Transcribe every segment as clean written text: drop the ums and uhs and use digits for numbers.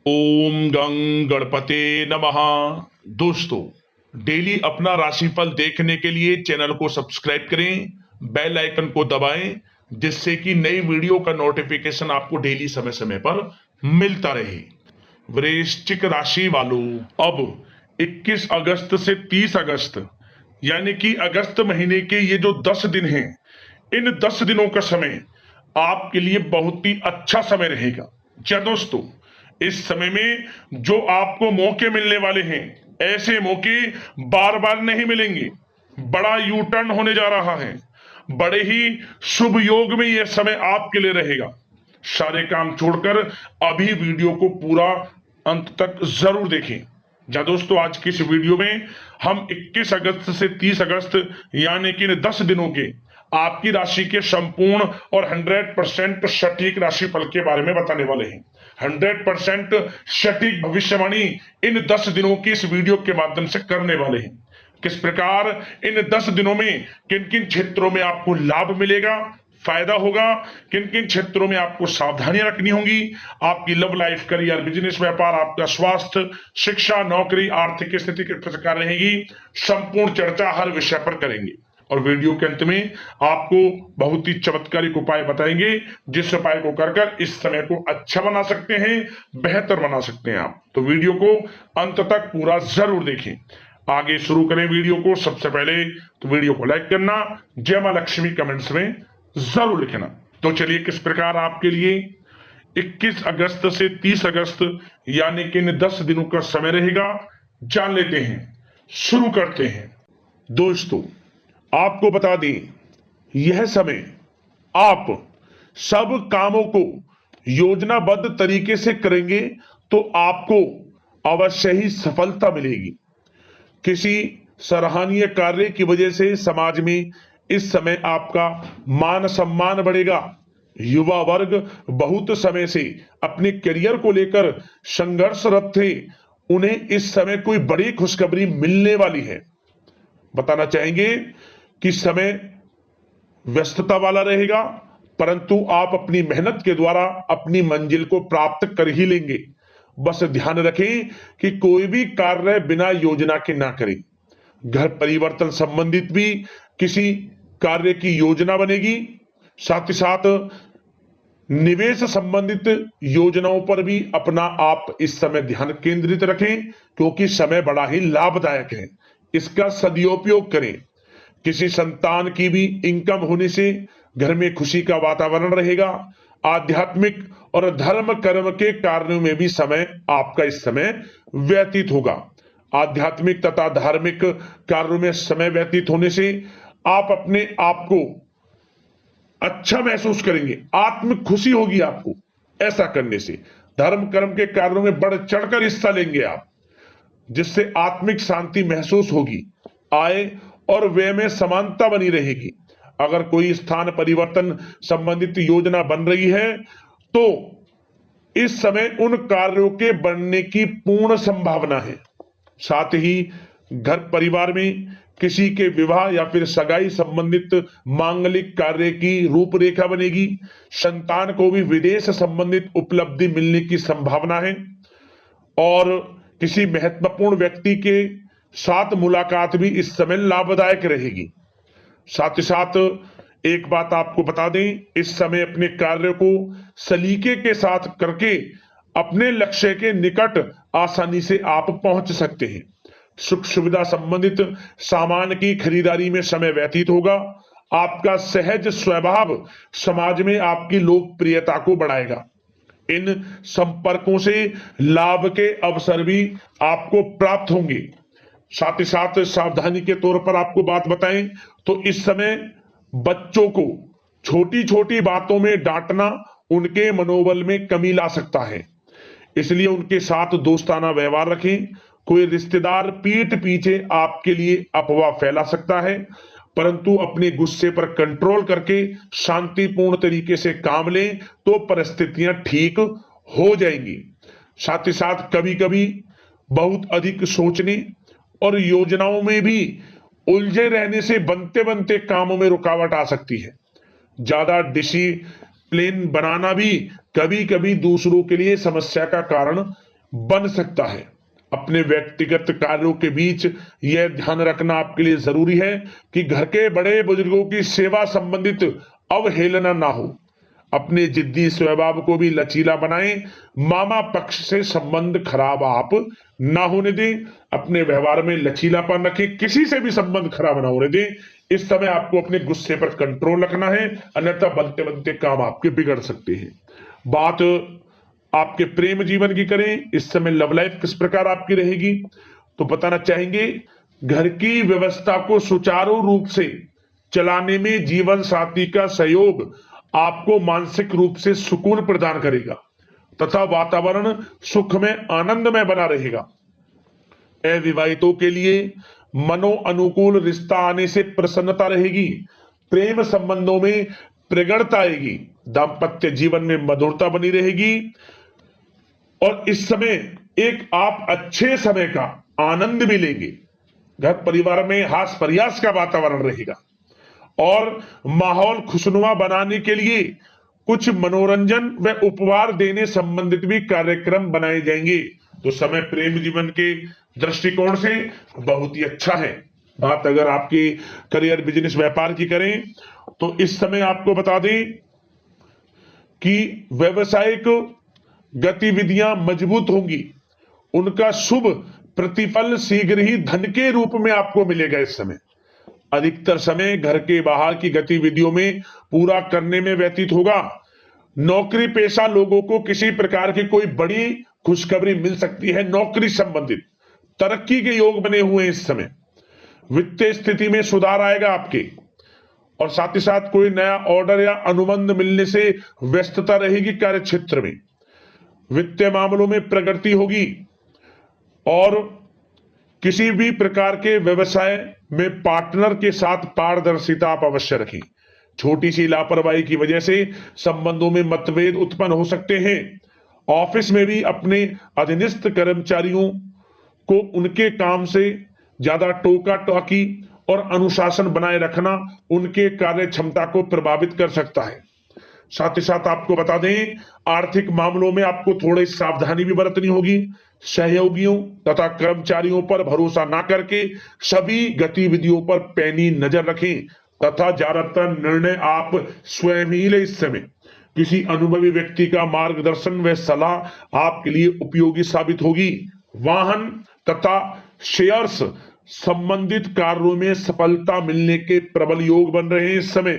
ओम गं गणपते नमः। दोस्तों, डेली अपना राशिफल देखने के लिए चैनल को सब्सक्राइब करें, बेल आइकन को दबाएं, जिससे कि नई वीडियो का नोटिफिकेशन आपको डेली समय समय पर मिलता रहे। वृश्चिक राशि वालों, अब 21 अगस्त से 30 अगस्त यानी कि अगस्त महीने के ये जो 10 दिन हैं, इन 10 दिनों का समय आपके लिए बहुत ही अच्छा समय रहेगा। क्या दोस्तों, इस समय में जो आपको मौके मिलने वाले हैं, ऐसे मौके बार बार नहीं मिलेंगे। बड़ा यू टर्न होने जा रहा है। बड़े ही शुभ योग में यह समय आपके लिए रहेगा। सारे काम छोड़कर अभी वीडियो को पूरा अंत तक जरूर देखें। जा दोस्तों, आज की इस वीडियो में हम 21 अगस्त से 30 अगस्त यानी कि 10 दिनों के आपकी राशि के संपूर्ण और 100% सटीक राशिफल के बारे में बताने वाले हैं। 100% सटीक भविष्यवाणी इन 10 दिनों की इस वीडियो के माध्यम से करने वाले हैं। किस प्रकार इन 10 दिनों में किन किन क्षेत्रों में आपको लाभ मिलेगा, फायदा होगा, किन किन क्षेत्रों में आपको सावधानियां रखनी होंगी, आपकी लव लाइफ, करियर, बिजनेस, व्यापार, आपका स्वास्थ्य, शिक्षा, नौकरी, आर्थिक स्थिति किस प्रकार रहेगी, संपूर्ण चर्चा हर विषय पर करेंगे। और वीडियो के अंत में आपको बहुत ही चमत्कारिक उपाय बताएंगे, जिस उपाय को कर इस समय को अच्छा बना सकते हैं, बेहतर बना सकते हैं आप। तो वीडियो को अंत तक पूरा जरूर देखें। आगे शुरू करें वीडियो को। सबसे पहले तो वीडियो को लाइक करना, जय मां लक्ष्मी कमेंट्स में जरूर लिखना। तो चलिए, किस प्रकार आपके लिए 21 अगस्त से 30 अगस्त यानी कि इन 10 दिनों का समय रहेगा, जान लेते हैं। शुरू करते हैं। दोस्तों, आपको बता दें, यह समय आप सब कामों को योजनाबद्ध तरीके से करेंगे तो आपको अवश्य ही सफलता मिलेगी। किसी सराहनीय कार्य की वजह से समाज में इस समय आपका मान सम्मान बढ़ेगा। युवा वर्ग बहुत समय से अपने करियर को लेकर संघर्षरत थे, उन्हें इस समय कोई बड़ी खुशखबरी मिलने वाली है। बताना चाहेंगे कि समय व्यस्तता वाला रहेगा, परंतु आप अपनी मेहनत के द्वारा अपनी मंजिल को प्राप्त कर ही लेंगे। बस ध्यान रखें कि कोई भी कार्य बिना योजना के ना करें। घर परिवर्तन संबंधित भी किसी कार्य की योजना बनेगी। साथ ही साथ निवेश संबंधित योजनाओं पर भी अपना आप इस समय ध्यान केंद्रित रखें, क्योंकि समय बड़ा ही लाभदायक है। इसका सदुपयोग करें। किसी संतान की भी इनकम होने से घर में खुशी का वातावरण रहेगा। आध्यात्मिक और धर्म कर्म के कार्यों में भी समय आपका इस समय व्यतीत होगा। आध्यात्मिक तथा धार्मिक कार्यों में समय व्यतीत होने से आप अपने आप को अच्छा महसूस करेंगे, आत्म खुशी होगी आपको। ऐसा करने से धर्म कर्म के कार्यों में बढ़ चढ़कर हिस्सा लेंगे आप, जिससे आत्मिक शांति महसूस होगी। आय और व्यय में समानता बनी रहेगी। अगर कोई स्थान परिवर्तन संबंधित योजना बन रही है तो इस समय उन कार्यों के बनने की पूर्ण संभावना है। साथ ही घर परिवार में किसी के विवाह या फिर सगाई संबंधित मांगलिक कार्य की रूपरेखा बनेगी। संतान को भी विदेश संबंधित उपलब्धि मिलने की संभावना है और किसी महत्वपूर्ण व्यक्ति के साथ मुलाकात भी इस समय लाभदायक रहेगी। साथ ही साथ एक बात आपको बता दें, इस समय अपने कार्य को सलीके के साथ करके अपने लक्ष्य के निकट आसानी से आप पहुंच सकते हैं। सुख सुविधा संबंधित सामान की खरीदारी में समय व्यतीत होगा। आपका सहज स्वभाव समाज में आपकी लोकप्रियता को बढ़ाएगा। इन संपर्कों से लाभ के अवसर भी आपको प्राप्त होंगे। साथ ही साथ सावधानी के तौर पर आपको बात बताएं तो इस समय बच्चों को छोटी छोटी बातों में डांटना उनके मनोबल में कमी ला सकता है, इसलिए उनके साथ दोस्ताना व्यवहार रखें। कोई रिश्तेदार पीठ पीछे आपके लिए अफवाह फैला सकता है, परंतु अपने गुस्से पर कंट्रोल करके शांतिपूर्ण तरीके से काम लें तो परिस्थितियां ठीक हो जाएंगी। साथ ही साथ कभी कभी बहुत अधिक सोचने और योजनाओं में भी उलझे रहने से बनते बनते कामों में रुकावट आ सकती है। ज्यादा डिसिप्लिन बनाना भी कभी कभी दूसरों के लिए समस्या का कारण बन सकता है। अपने व्यक्तिगत कार्यों के बीच यह ध्यान रखना आपके लिए जरूरी है कि घर के बड़े बुजुर्गों की सेवा संबंधित अवहेलना ना हो। अपने जिद्दी स्वभाव को भी लचीला बनाएं। मामा पक्ष से संबंध खराब आप ना होने दें। अपने व्यवहार में लचीलापन रखें, किसी से भी संबंध खराब ना होने दें। इस समय आपको अपने गुस्से पर कंट्रोल रखना है, अन्यथा बनते बनते काम आपके बिगड़ सकते हैं। बात आपके प्रेम जीवन की करें, इस समय लव लाइफ किस प्रकार आपकी रहेगी, तो बताना चाहेंगे घर की व्यवस्था को सुचारू रूप से चलाने में जीवन साथी का सहयोग आपको मानसिक रूप से सुकून प्रदान करेगा तथा वातावरण सुख में आनंद में बना रहेगा। अविवाहितों के लिए मनो अनुकूल रिश्ता आने से प्रसन्नता रहेगी। प्रेम संबंधों में प्रगढ़ता आएगी। दाम्पत्य जीवन में मधुरता बनी रहेगी और इस समय एक आप अच्छे समय का आनंद भी लेंगे। घर परिवार में हास प्रयास का वातावरण रहेगा और माहौल खुशनुमा बनाने के लिए कुछ मनोरंजन व उपहार देने संबंधित भी कार्यक्रम बनाए जाएंगे। तो समय प्रेम जीवन के दृष्टिकोण से बहुत ही अच्छा है। बात अगर आपकी करियर बिजनेस व्यापार की करें तो इस समय आपको बता दें कि व्यवसायिक गतिविधियां मजबूत होंगी। उनका शुभ प्रतिफल शीघ्र ही धन के रूप में आपको मिलेगा। इस समय अधिकतर समय घर के बाहर की गतिविधियों में पूरा करने में व्यतीत होगा। नौकरी पेशा लोगों को किसी प्रकार की कोई बड़ी खुशखबरी मिल सकती है। नौकरी संबंधित तरक्की के योग बने हुए हैं। इस समय वित्तीय स्थिति में सुधार आएगा आपके, और साथ ही साथ कोई नया ऑर्डर या अनुबंध मिलने से व्यस्तता रहेगी। कार्य क्षेत्र में वित्तीय मामलों में प्रगति होगी और किसी भी प्रकार के व्यवसाय में पार्टनर के साथ पारदर्शिता आप अवश्य रखें। छोटी सी लापरवाही की वजह से संबंधों में मतभेद उत्पन्न हो सकते हैं। ऑफिस में भी अपने अधीनस्थ कर्मचारियों को उनके काम से ज्यादा टोका टाकी और अनुशासन बनाए रखना उनके कार्य क्षमता को प्रभावित कर सकता है। साथ ही साथ आपको बता दें आर्थिक मामलों में आपको थोड़ी सावधानी भी बरतनी होगी। सहयोगियों तथा कर्मचारियों पर भरोसा ना करके सभी गतिविधियों पर पैनी नजर रखें तथा ज्यादातर निर्णय आप स्वयं ही लें। इस समय किसी अनुभवी व्यक्ति का मार्गदर्शन व सलाह आपके लिए उपयोगी साबित होगी। वाहन तथा शेयर्स संबंधित कार्यों में सफलता मिलने के प्रबल योग बन रहे हैं इस समय।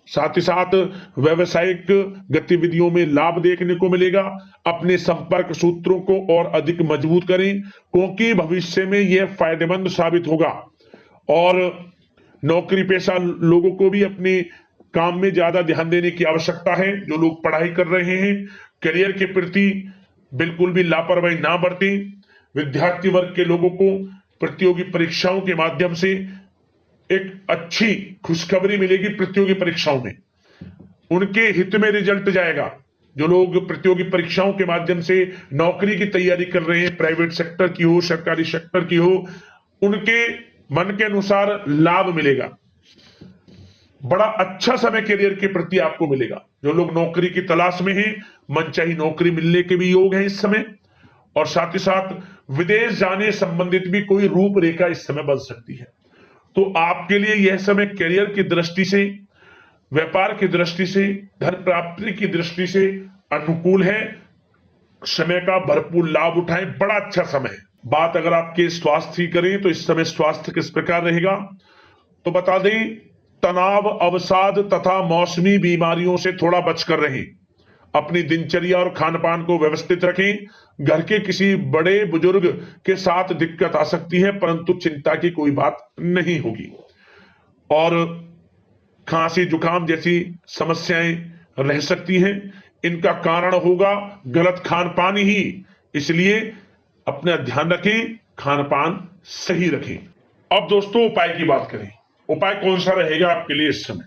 साथ ही साथ व्यवसायिक गतिविधियों में लाभ देखने को मिलेगा। अपने संपर्क सूत्रों को और अधिक मजबूत करें क्योंकि भविष्य में यह फायदेमंद साबित होगा। और नौकरी पेशा लोगों को भी अपने काम में ज्यादा ध्यान देने की आवश्यकता है। जो लोग पढ़ाई कर रहे हैं करियर के प्रति बिल्कुल भी लापरवाही ना बरतें। विद्यार्थी वर्ग के लोगों को प्रतियोगी परीक्षाओं के माध्यम से एक अच्छी खुशखबरी मिलेगी। प्रतियोगी परीक्षाओं में उनके हित में रिजल्ट जाएगा। जो लोग प्रतियोगी परीक्षाओं के माध्यम से नौकरी की तैयारी कर रहे हैं, प्राइवेट सेक्टर की हो सरकारी सेक्टर की हो, उनके मन के अनुसार लाभ मिलेगा। बड़ा अच्छा समय करियर के प्रति आपको मिलेगा। जो लोग नौकरी की तलाश में हैं मनचाही नौकरी मिलने के भी योग है इस समय। और साथ ही साथ विदेश जाने संबंधित भी कोई रूपरेखा इस समय बन सकती है। तो आपके लिए यह समय करियर की दृष्टि से, व्यापार की दृष्टि से, धन प्राप्ति की दृष्टि से अनुकूल है। समय का भरपूर लाभ उठाएं, बड़ा अच्छा समय है। बात अगर आपके स्वास्थ्य की करें तो इस समय स्वास्थ्य किस प्रकार रहेगा, तो बता दें तनाव, अवसाद तथा मौसमी बीमारियों से थोड़ा बचकर रहें। अपनी दिनचर्या और खान पान को व्यवस्थित रखें। घर के किसी बड़े बुजुर्ग के साथ दिक्कत आ सकती है परंतु चिंता की कोई बात नहीं होगी। और खांसी जुकाम जैसी समस्याएं रह सकती हैं, इनका कारण होगा गलत खान पान ही। इसलिए अपना ध्यान रखें, खान पान सही रखें। अब दोस्तों उपाय की बात करें। उपाय कौन सा रहेगा आपके लिए इस समय,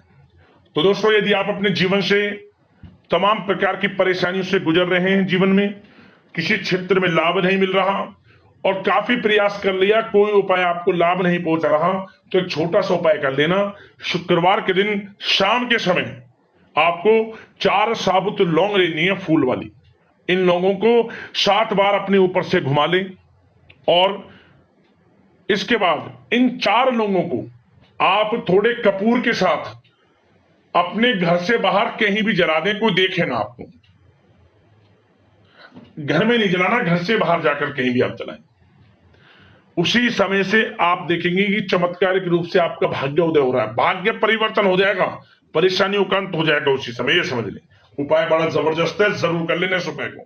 तो दोस्तों यदि आप अपने जीवन से तमाम प्रकार की परेशानियों से गुजर रहे हैं, जीवन में किसी क्षेत्र में लाभ नहीं मिल रहा और काफी प्रयास कर लिया, कोई उपाय आपको लाभ नहीं पहुंचा रहा, तो एक छोटा सा उपाय कर लेना। शुक्रवार के दिन शाम के समय आपको 4 साबुत लौंग लेनी है, फूल वाली। इन लोगों को 7 बार अपने ऊपर से घुमा लें और इसके बाद इन 4 लोगों को आप थोड़े कपूर के साथ अपने घर से बाहर कहीं भी जला दें, कोई देखे ना आपको। घर में नहीं जलाना, घर से बाहर जाकर कहीं भी आप जलाएं। उसी समय से आप देखेंगे कि चमत्कारिक रूप से आपका भाग्य उदय हो रहा है, भाग्य परिवर्तन हो जाएगा, परेशानियों का अंत हो जाएगा उसी समय। ये समझ लें, उपाय बड़ा जबरदस्त है, जरूर कर लेना इस उपाय को।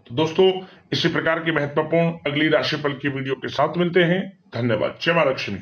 तो दोस्तों, इसी प्रकार की महत्वपूर्ण अगली राशिफल की वीडियो के साथ मिलते हैं। धन्यवाद। जय मां लक्ष्मी।